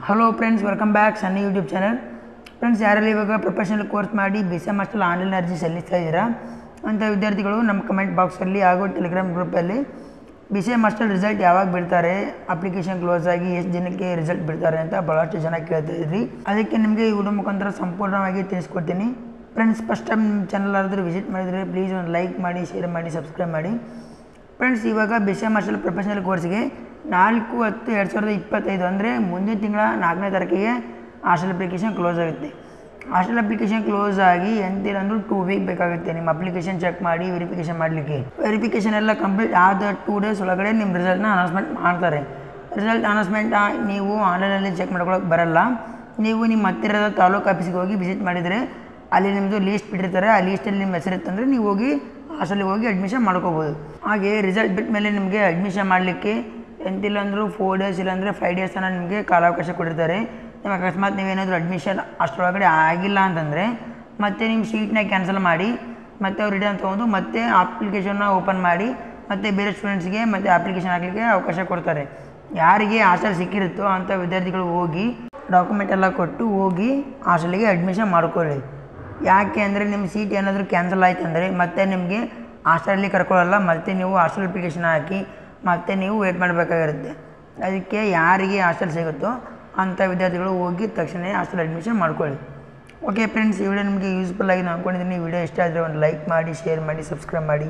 Hello friends, welcome back ಸನ್ನಿ YouTube channel. Friends, ಯಾರಲ್ಲಿ ಇವಾಗ professional course ಮಾಡಿ BCM ಹಾಸ್ಟೆಲ್ ಆನ್ಲೈನ್ ಅರ್ಜಿ ಸಲ್ಲಿಸ್ತಾ ಇದ್ದೀರಾ ಅಂಥ ವಿದ್ಯಾರ್ಥಿಗಳು ನಮ್ಮ ಕಮೆಂಟ್ ಬಾಕ್ಸಲ್ಲಿ ಹಾಗೂ ಟೆಲಿಗ್ರಾಮ್ ಗ್ರೂಪಲ್ಲಿ BCM ಹಾಸ್ಟೆಲ್ ರಿಸಲ್ಟ್ ಯಾವಾಗ ಬಿಡ್ತಾರೆ, ಅಪ್ಲಿಕೇಶನ್ ಕ್ಲೋಸ್ ಆಗಿ ಎಷ್ಟು ದಿನಕ್ಕೆ ರಿಸಲ್ಟ್ ಬಿಡ್ತಾರೆ ಅಂತ ಭಾಳಷ್ಟು ಜನ ಕೇಳ್ತಾ ಇದ್ರಿ. ಅದಕ್ಕೆ ನಿಮಗೆ ಈ ವಿಡಿಯೋ ಮುಖಾಂತರ ಸಂಪೂರ್ಣವಾಗಿ ತಿಳಿಸ್ಕೊಡ್ತೀನಿ. ಫ್ರೆಂಡ್ಸ್, ಫಸ್ಟ್ ಟೈಮ್ ನಿಮ್ಮ ಚಾನಲ್ ಆದರೂ ವಿಸಿಟ್ ಮಾಡಿದರೆ ಪ್ಲೀಸ್ ಒಂದು ಲೈಕ್ ಮಾಡಿ, ಶೇರ್ ಮಾಡಿ, ಸಬ್ಸ್ಕ್ರೈಬ್ ಮಾಡಿ. ಫ್ರೆಂಡ್ಸ್, ಇವಾಗ BCM ಹಾಸ್ಟೆಲ್ ಪ್ರೊಫೆಷನಲ್ ಕೋರ್ಸ್ಗೆ 4/10/2025 ಅಂದರೆ ಮುಂದಿನ ತಿಂಗಳ 4ನೇ ತಾರೀಕಿಗೆ ಹಾಸ್ಟೆಲ್ ಅಪ್ಲಿಕೇಶನ್ ಕ್ಲೋಸ್ ಆಗುತ್ತೆ. ಹಾಸ್ಟೆಲ್ ಅಪ್ಲಿಕೇಶನ್ ಕ್ಲೋಸ್ ಆಗಿ ಎಂತಿಲ್ಲ ಅಂದರೂ 2 ವೀಕ್ ಬೇಕಾಗುತ್ತೆ ನಿಮ್ಮ ಅಪ್ಲಿಕೇಶನ್ ಚೆಕ್ ಮಾಡಿ ವೆರಿಫಿಕೇಷನ್ ಮಾಡಲಿಕ್ಕೆ. ವೆರಿಫಿಕೇಷನ್ ಎಲ್ಲ ಕಂಪ್ಲೀಟ್ ಆದ 2 ಡೇಸ್ ಒಳಗಡೆ ನಿಮ್ಮ ರಿಸಲ್ಟ್ನ ಅನೌನ್ಸ್ಮೆಂಟ್ ಮಾಡ್ತಾರೆ. ರಿಸಲ್ಟ್ ಅನೌನ್ಸ್ಮೆಂಟ್ ನೀವು ಆನ್ಲೈನಲ್ಲಿ ಚೆಕ್ ಮಾಡ್ಕೊಳ್ಳೋಕೆ ಬರಲ್ಲ. ನೀವು ನಿಮ್ಮ ಹತ್ತಿರದ ತಾಲೂಕು ಆಫೀಸಿಗೆ ಹೋಗಿ ವಿಸಿಟ್ ಮಾಡಿದರೆ ಅಲ್ಲಿ ನಿಮ್ಮದು ಲೀಸ್ಟ್ ಬಿಟ್ಟಿರ್ತಾರೆ. ಆ ಲೀಸ್ಟಲ್ಲಿ ನಿಮ್ಮ ಹೆಸರಿತ್ತಂದರೆ ನೀವು ಹೋಗಿ ಹಾಸ್ಟೆಲಿಗೆ ಹೋಗಿ ಅಡ್ಮಿಷನ್ ಮಾಡ್ಕೋಬೋದು. ಹಾಗೆ ರಿಸಲ್ಟ್ ಬಿಟ್ಟ ಮೇಲೆ ನಿಮಗೆ ಅಡ್ಮಿಷನ್ ಮಾಡಲಿಕ್ಕೆ ಎಂತಿಲ್ಲ ಅಂದರೂ 4 ಡೇಸ್ ಇಲ್ಲಾಂದರೆ 5 ಡೇಸ್ ತನಕ ನಿಮಗೆ ಕಾಲಾವಕಾಶ ಕೊಟ್ಟಿರ್ತಾರೆ. ನಿಮಗೆ ಅಕಸ್ಮಾತ್ ನೀವೇನಾದರೂ ಅಡ್ಮಿಷನ್ ಅಷ್ಟರೊಳಗಡೆ ಆಗಿಲ್ಲ ಅಂತಂದರೆ ಮತ್ತೆ ನಿಮ್ಮ ಸೀಟ್ನ ಕ್ಯಾನ್ಸಲ್ ಮಾಡಿ ಮತ್ತೆ ಅವ್ರು ರಿಟರ್ನ್ ತೊಗೊಂಡು ಮತ್ತೆ ಅಪ್ಲಿಕೇಶನ್ನ ಓಪನ್ ಮಾಡಿ ಮತ್ತು ಬೇರೆ ಸ್ಟೂಡೆಂಟ್ಸ್ಗೆ ಮತ್ತು ಅಪ್ಲಿಕೇಶನ್ ಹಾಕಲಿಕ್ಕೆ ಅವಕಾಶ ಕೊಡ್ತಾರೆ. ಯಾರಿಗೆ ಹಾಸ್ಟೆಲ್ ಸಿಕ್ಕಿರುತ್ತೋ ಅಂಥ ವಿದ್ಯಾರ್ಥಿಗಳು ಹೋಗಿ ಡಾಕ್ಯುಮೆಂಟ್ ಎಲ್ಲ ಕೊಟ್ಟು ಹೋಗಿ ಹಾಸ್ಟೆಲಿಗೆ ಅಡ್ಮಿಷನ್ ಮಾಡ್ಕೊಳ್ಳಿ. ಯಾಕೆ ಅಂದರೆ ನಿಮ್ಮ ಸೀಟ್ ಏನಾದರೂ ಕ್ಯಾನ್ಸಲ್ ಆಯ್ತು ಅಂದರೆ ಮತ್ತೆ ನಿಮಗೆ ಹಾಸ್ಟೆಲಲ್ಲಿ ಕರ್ಕೊಳ್ಳಲ್ಲ. ಮತ್ತು ನೀವು ಹಾಸ್ಟೆಲ್ ಅಪ್ಲಿಕೇಶನ್ ಹಾಕಿ ಮತ್ತು ನೀವು ವೇಟ್ ಮಾಡಬೇಕಾಗಿರುತ್ತೆ. ಅದಕ್ಕೆ ಯಾರಿಗೆ ಹಾಸ್ಟೆಲ್ ಸಿಗುತ್ತೋ ಅಂಥ ವಿದ್ಯಾರ್ಥಿಗಳು ಹೋಗಿ ತಕ್ಷಣ ಹಾಸ್ಟೆಲ್ ಅಡ್ಮಿಷನ್ ಮಾಡ್ಕೊಳ್ಳಿ. ಓಕೆ ಫ್ರೆಂಡ್ಸ್, ಈ ವಿಡಿಯೋ ನಿಮಗೆ ಯೂಸ್ಫುಲ್ ಆಗಿ ನಾನು ಅಂದ್ಕೊಂಡಿದ್ದೀನಿ. ಈ ವಿಡಿಯೋ ಇಷ್ಟ ಆದರೆ ಒಂದು ಲೈಕ್ ಮಾಡಿ, ಶೇರ್ ಮಾಡಿ, ಸಬ್ಸ್ಕ್ರೈಬ್ ಮಾಡಿ.